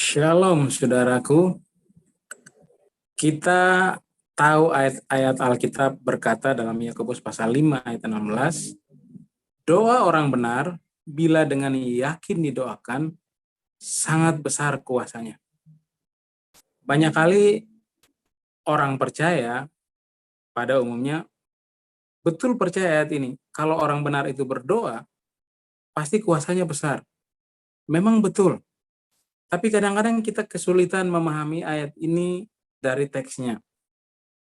Shalom saudaraku, kita tahu ayat-ayat Alkitab berkata dalam Yakobus pasal 5 ayat 16, doa orang benar bila dengan yakin didoakan sangat besar kuasanya. Banyak kali orang percaya pada umumnya betul percaya ayat ini, kalau orang benar itu berdoa pasti kuasanya besar. Memang betul, tapi kadang-kadang kita kesulitan memahami ayat ini dari teksnya.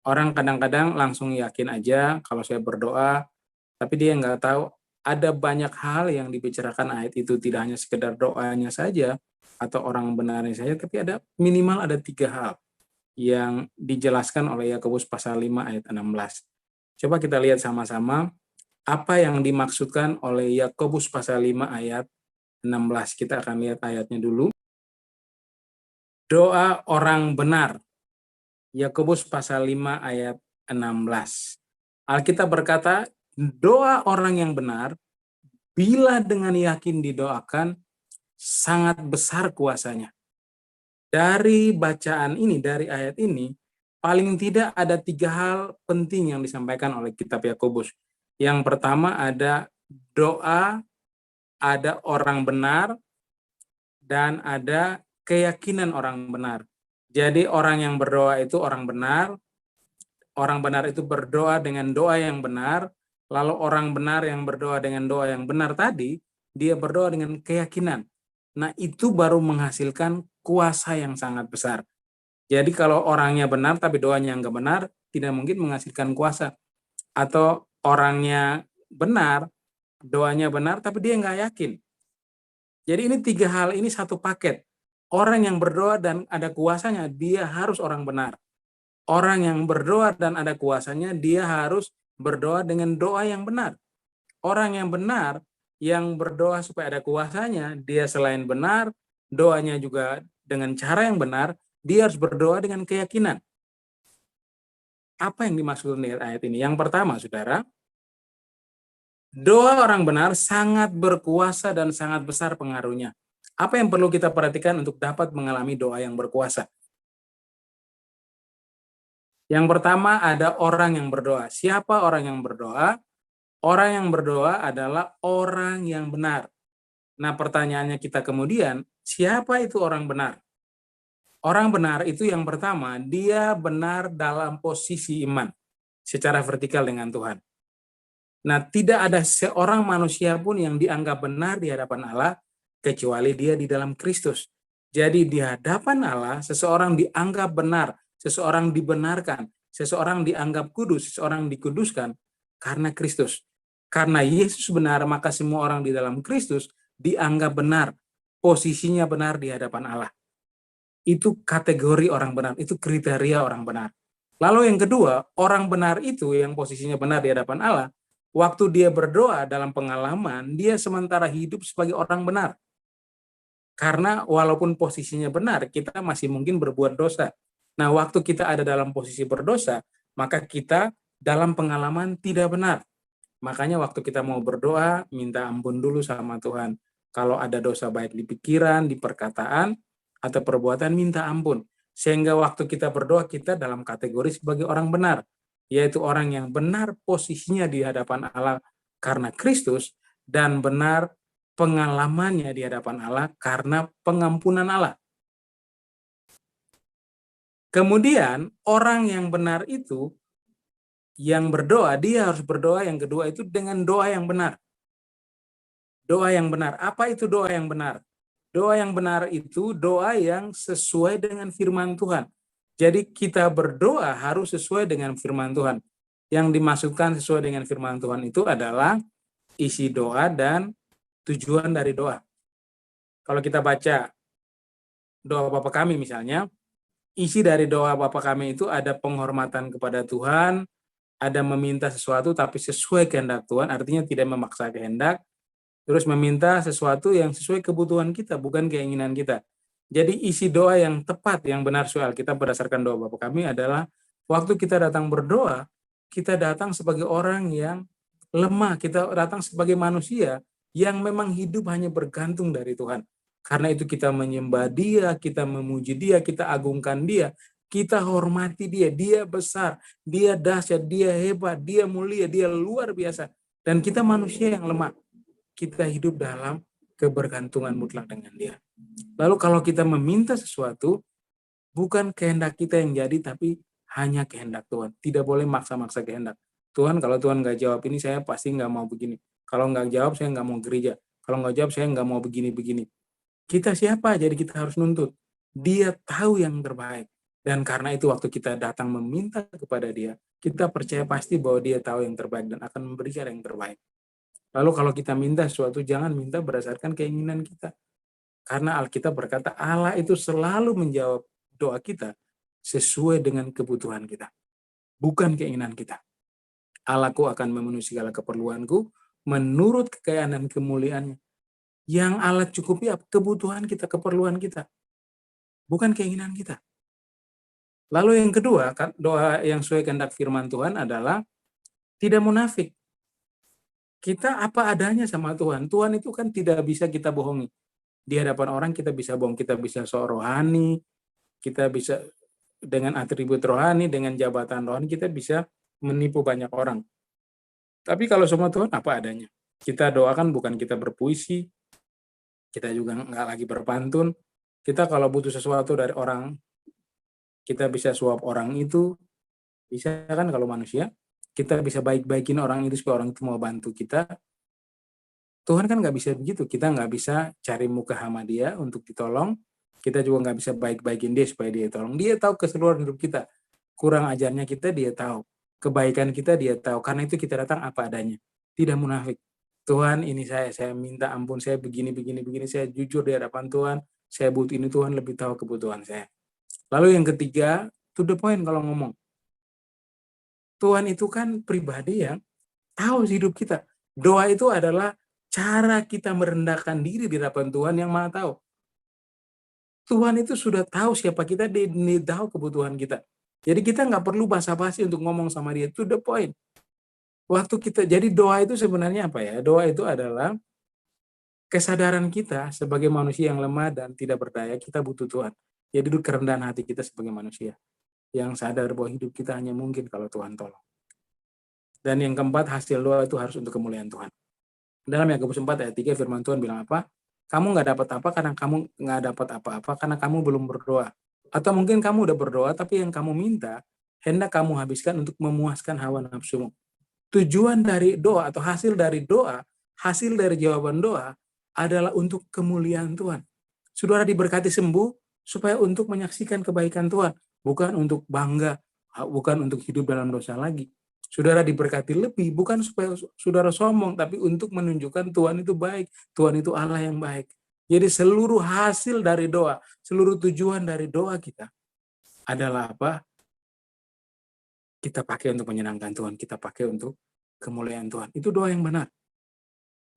Orang kadang-kadang langsung yakin aja kalau saya berdoa, tapi dia nggak tahu ada banyak hal yang dibicarakan ayat itu, tidak hanya sekedar doanya saja atau orang benarnya saja, tapi minimal ada 3 hal yang dijelaskan oleh Yakobus pasal 5 ayat 16. Coba kita lihat sama-sama apa yang dimaksudkan oleh Yakobus pasal 5 ayat 16. Kita akan lihat ayatnya dulu. Doa orang benar. Yakobus pasal 5 ayat 16. Alkitab berkata, doa orang yang benar bila dengan yakin didoakan sangat besar kuasanya. Dari bacaan ini, dari ayat ini, paling tidak ada 3 hal penting yang disampaikan oleh kitab Yakobus. Yang pertama ada doa, ada orang benar, dan ada keyakinan orang benar. Jadi orang yang berdoa itu orang benar itu berdoa dengan doa yang benar, lalu orang benar yang berdoa dengan doa yang benar tadi, dia berdoa dengan keyakinan. Nah, itu baru menghasilkan kuasa yang sangat besar. Jadi kalau orangnya benar tapi doanya nggak benar, tidak mungkin menghasilkan kuasa. Atau orangnya benar, doanya benar tapi dia nggak yakin. Jadi ini 3 hal ini satu paket. Orang yang berdoa dan ada kuasanya, dia harus orang benar. Orang yang berdoa dan ada kuasanya, dia harus berdoa dengan doa yang benar. Orang yang benar, yang berdoa supaya ada kuasanya, dia selain benar, doanya juga dengan cara yang benar, dia harus berdoa dengan keyakinan. Apa yang dimaksud dengan ayat ini? Yang pertama, saudara, doa orang benar sangat berkuasa dan sangat besar pengaruhnya. Apa yang perlu kita perhatikan untuk dapat mengalami doa yang berkuasa? Yang pertama ada orang yang berdoa. Siapa orang yang berdoa? Orang yang berdoa adalah orang yang benar. Nah, pertanyaannya kita kemudian, siapa itu orang benar? Orang benar itu yang pertama, dia benar dalam posisi iman secara vertikal dengan Tuhan. Nah, tidak ada seorang manusia pun yang dianggap benar di hadapan Allah kecuali dia di dalam Kristus. Jadi di hadapan Allah, seseorang dianggap benar, seseorang dibenarkan, seseorang dianggap kudus, seseorang dikuduskan karena Kristus. Karena Yesus benar, maka semua orang di dalam Kristus dianggap benar, posisinya benar di hadapan Allah. Itu kategori orang benar, itu kriteria orang benar. Lalu yang kedua, orang benar itu yang posisinya benar di hadapan Allah, waktu dia berdoa dalam pengalaman, dia sementara hidup sebagai orang benar. Karena walaupun posisinya benar, kita masih mungkin berbuat dosa. Nah, waktu kita ada dalam posisi berdosa, maka kita dalam pengalaman tidak benar. Makanya waktu kita mau berdoa, minta ampun dulu sama Tuhan. Kalau ada dosa baik di pikiran, di perkataan, atau perbuatan, minta ampun. Sehingga waktu kita berdoa, kita dalam kategori sebagai orang benar. Yaitu orang yang benar posisinya di hadapan Allah karena Kristus, dan benar pengalamannya di hadapan Allah karena pengampunan Allah. Kemudian, orang yang benar itu, yang berdoa, dia harus berdoa yang kedua itu dengan doa yang benar. Doa yang benar. Apa itu doa yang benar? Doa yang benar itu doa yang sesuai dengan firman Tuhan. Jadi kita berdoa harus sesuai dengan firman Tuhan. Yang dimaksudkan sesuai dengan firman Tuhan itu adalah isi doa dan tujuan dari doa. Kalau kita baca doa Bapa Kami misalnya, isi dari doa Bapa Kami itu ada penghormatan kepada Tuhan, ada meminta sesuatu tapi sesuai kehendak Tuhan, artinya tidak memaksa kehendak, terus meminta sesuatu yang sesuai kebutuhan kita, bukan keinginan kita. Jadi isi doa yang tepat, yang benar soal kita berdasarkan doa Bapa Kami adalah waktu kita datang berdoa, kita datang sebagai orang yang lemah, kita datang sebagai manusia yang memang hidup hanya bergantung dari Tuhan. Karena itu kita menyembah Dia, kita memuji Dia, kita agungkan Dia, kita hormati Dia. Dia besar, Dia dahsyat, Dia hebat, Dia mulia, Dia luar biasa. Dan kita manusia yang lemah. Kita hidup dalam kebergantungan mutlak dengan Dia. Lalu kalau kita meminta sesuatu, bukan kehendak kita yang jadi, tapi hanya kehendak Tuhan. Tidak boleh maksa-maksa kehendak. Tuhan, kalau Tuhan nggak jawab ini, saya pasti nggak mau begini. Kalau nggak jawab, saya nggak mau gereja. Kalau nggak jawab, saya nggak mau begini-begini. Kita siapa? Jadi kita harus nuntut. Dia tahu yang terbaik. Dan karena itu waktu kita datang meminta kepada Dia, kita percaya pasti bahwa Dia tahu yang terbaik dan akan memberikan yang terbaik. Lalu kalau kita minta sesuatu, jangan minta berdasarkan keinginan kita. Karena Alkitab berkata Allah itu selalu menjawab doa kita sesuai dengan kebutuhan kita, bukan keinginan kita. Allahku akan memenuhi segala keperluanku menurut kekayaan dan kemuliaannya. Yang Allah cukupi kebutuhan kita, keperluan kita, bukan keinginan kita. Lalu yang kedua, doa yang sesuai kehendak firman Tuhan adalah tidak munafik. Kita apa adanya sama Tuhan. Tuhan itu kan tidak bisa kita bohongi. Di hadapan orang kita bisa bohong, kita bisa sok rohani, kita bisa dengan atribut rohani, dengan jabatan rohani, kita bisa menipu banyak orang. Tapi kalau sama Tuhan apa adanya. Kita doakan bukan kita berpuisi, kita juga nggak lagi berpantun. Kita kalau butuh sesuatu dari orang, kita bisa suap orang itu, bisa kan kalau manusia. Kita bisa baik-baikin orang itu supaya orang itu mau bantu kita. Tuhan kan nggak bisa begitu. Kita nggak bisa cari muka sama Dia untuk ditolong. Kita juga nggak bisa baik-baikin Dia supaya Dia tolong. Dia tahu keseluruhan hidup kita. Kurang ajarnya kita Dia tahu. Kebaikan kita Dia tahu. Karena itu kita datang apa adanya. Tidak munafik. Tuhan, ini saya minta ampun, saya begini, saya jujur di hadapan Tuhan, saya butuh ini, Tuhan lebih tahu kebutuhan saya. Lalu yang ketiga, to the point kalau ngomong. Tuhan itu kan pribadi yang tahu hidup kita. Doa itu adalah cara kita merendahkan diri di hadapan Tuhan yang Maha tahu. Tuhan itu sudah tahu siapa kita, Dia tahu kebutuhan kita. Jadi kita nggak perlu basa-basi untuk ngomong sama Dia, to the point. Waktu kita, jadi doa itu sebenarnya apa ya? Doa itu adalah kesadaran kita sebagai manusia yang lemah dan tidak berdaya, kita butuh Tuhan. Jadi itu kerendahan hati kita sebagai manusia yang sadar bahwa hidup kita hanya mungkin kalau Tuhan tolong. Dan yang keempat, hasil doa itu harus untuk kemuliaan Tuhan. Dalam Yakobus 4 ayat 3 firman Tuhan bilang apa? Kamu nggak dapat apa karena kamu nggak dapat apa-apa karena kamu belum berdoa. Atau mungkin kamu udah berdoa tapi yang kamu minta hendak kamu habiskan untuk memuaskan hawa nafsumu. Tujuan dari doa atau hasil dari doa, hasil dari jawaban doa adalah untuk kemuliaan Tuhan. Saudara diberkati sembuh supaya untuk menyaksikan kebaikan Tuhan, bukan untuk bangga, bukan untuk hidup dalam dosa lagi. Saudara diberkati lebih bukan supaya saudara sombong, tapi untuk menunjukkan Tuhan itu baik, Tuhan itu Allah yang baik. Jadi seluruh hasil dari doa, seluruh tujuan dari doa kita adalah apa? Kita pakai untuk menyenangkan Tuhan, kita pakai untuk kemuliaan Tuhan. Itu doa yang benar.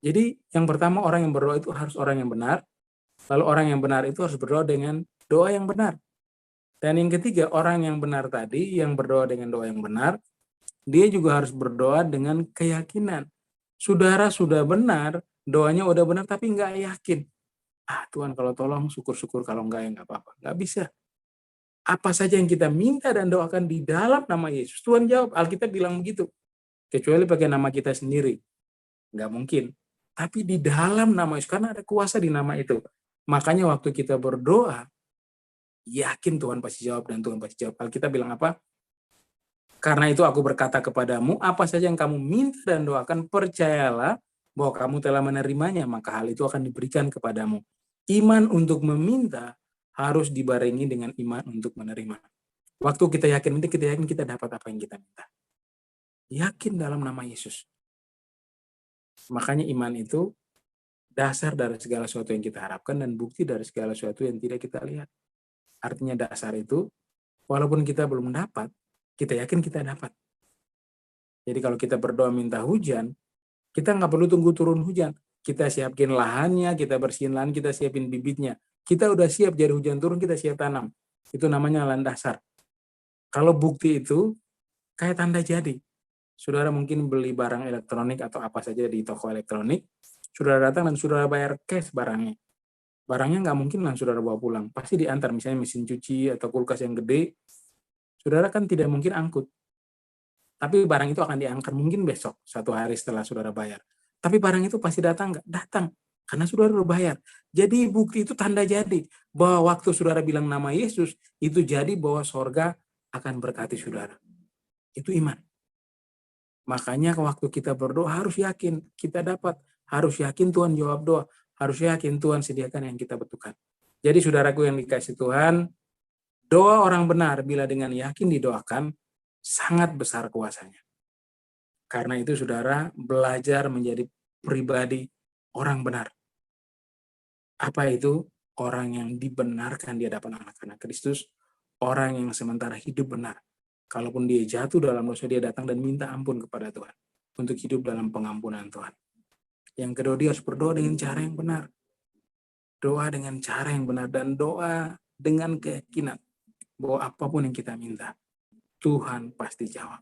Jadi yang pertama, orang yang berdoa itu harus orang yang benar, lalu orang yang benar itu harus berdoa dengan doa yang benar. Dan yang ketiga, orang yang benar tadi, yang berdoa dengan doa yang benar, dia juga harus berdoa dengan keyakinan. Saudara sudah benar, doanya udah benar, tapi nggak yakin. Tuhan kalau tolong, syukur-syukur, kalau enggak ya nggak apa-apa. Nggak bisa. Apa saja yang kita minta dan doakan di dalam nama Yesus, Tuhan jawab. Alkitab bilang begitu. Kecuali pakai nama kita sendiri. Nggak mungkin. Tapi di dalam nama Yesus, karena ada kuasa di nama itu. Makanya waktu kita berdoa, yakin Tuhan pasti jawab dan Tuhan pasti jawab. Alkitab bilang apa? Karena itu aku berkata kepadamu, apa saja yang kamu minta dan doakan, percayalah bahwa kamu telah menerimanya, maka hal itu akan diberikan kepadamu. Iman untuk meminta harus dibarengi dengan iman untuk menerima. Waktu kita yakin itu, kita yakin kita dapat apa yang kita minta. Yakin dalam nama Yesus. Makanya iman itu dasar dari segala sesuatu yang kita harapkan dan bukti dari segala sesuatu yang tidak kita lihat. Artinya dasar itu, walaupun kita belum dapat, kita yakin kita dapat. Jadi kalau kita berdoa minta hujan, kita nggak perlu tunggu turun hujan. Kita siapin lahannya, kita bersihin lahan, kita siapin bibitnya. Kita udah siap, jadi hujan turun, kita siap tanam. Itu namanya lahan dasar. Kalau bukti itu, kayak tanda jadi. Saudara mungkin beli barang elektronik atau apa saja di toko elektronik, saudara datang dan saudara bayar cash barangnya. Barangnya nggak mungkin lah saudara bawa pulang, pasti diantar, misalnya mesin cuci atau kulkas yang gede, saudara kan tidak mungkin angkut. Tapi barang itu akan diangkat mungkin besok, 1 hari setelah saudara bayar. Tapi barang itu pasti datang nggak? Datang, karena saudara udah bayar. Jadi bukti itu tanda jadi, bahwa waktu saudara bilang nama Yesus, itu jadi bahwa sorga akan berkati saudara. Itu iman. Makanya waktu kita berdoa harus yakin kita dapat, harus yakin Tuhan jawab doa, harus yakin Tuhan sediakan yang kita butuhkan. Jadi saudaraku yang dikasih Tuhan, doa orang benar bila dengan yakin didoakan, sangat besar kuasanya. Karena itu saudara belajar menjadi pribadi orang benar. Apa itu? Orang yang dibenarkan di hadapan anak-anak Kristus, orang yang sementara hidup benar. Kalaupun dia jatuh dalam dosa, dia datang dan minta ampun kepada Tuhan untuk hidup dalam pengampunan Tuhan. Yang kedua, dia harus berdoa dengan cara yang benar. Doa dengan cara yang benar dan doa dengan keyakinan bahwa apapun yang kita minta, Tuhan pasti jawab.